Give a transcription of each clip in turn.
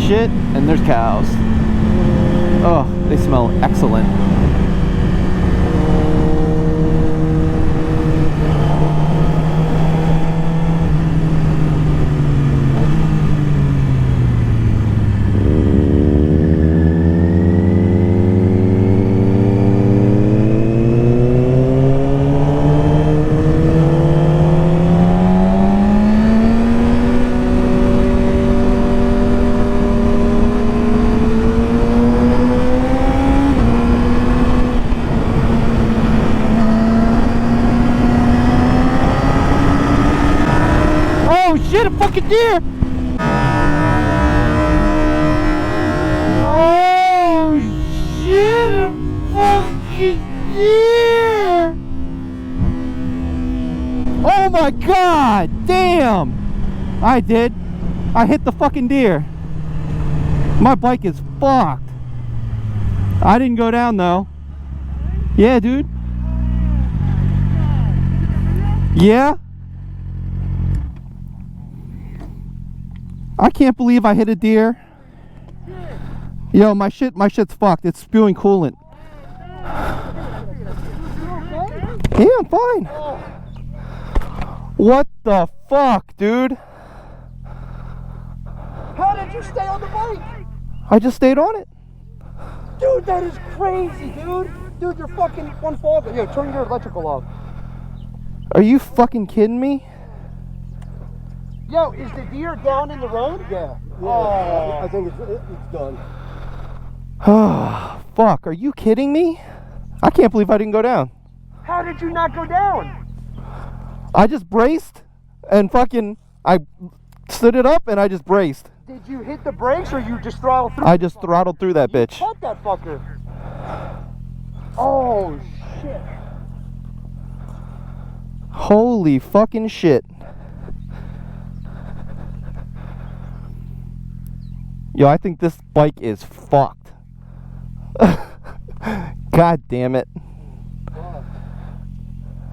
shit, and there's cows. Oh, they smell excellent. Shit, a fucking deer! Oh shit, a fucking deer! Oh my god, damn! I did. I hit the fucking deer. My bike is fucked. I didn't go down though. Yeah, dude. Yeah? I can't believe I hit a deer. Yo, my shit's fucked. It's spewing coolant. Yeah, I'm fine. What the fuck, dude? How did you stay on the bike? I just stayed on it. Dude, that is crazy, dude. Dude, you're fucking one fall. Yo, turn your electrical off. Are you fucking kidding me? Yo, is the deer down in the road? Yeah. Oh. I think it's done. Oh, fuck. Are you kidding me? I can't believe I didn't go down. How did you not go down? I just braced and fucking, I stood it up and I just braced. Did you hit the brakes or you just throttled through? I just throttled through that bitch. Cut that fucker. Oh, shit. Holy fucking shit. Yo, I think this bike is fucked. God damn it.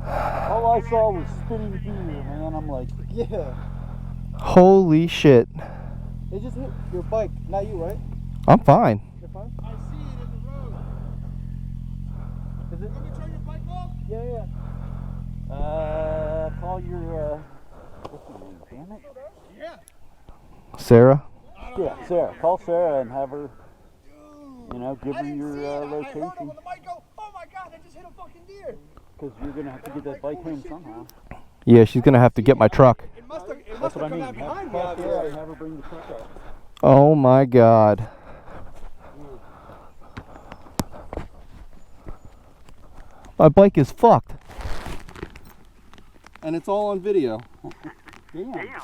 All I saw was spinning deer, man. I'm like, yeah. Holy shit. They just hit your bike, not you, right? I'm fine. You're fine? I see it in the road. Is it? Let me turn your bike off? Yeah. Call your, what's her name, damn it? Yeah. Sarah? Yeah, Sarah. Call Sarah and have her, you know, give her your location. Oh my god, I just hit a fucking deer. Because you're going to have to get that bike home somehow. Yeah, she's gonna have to get my truck. It must have That's what I come mean. out behind me. Call Sarah and have her bring the truck up. Oh my god. My bike is fucked. And it's all on video. Damn.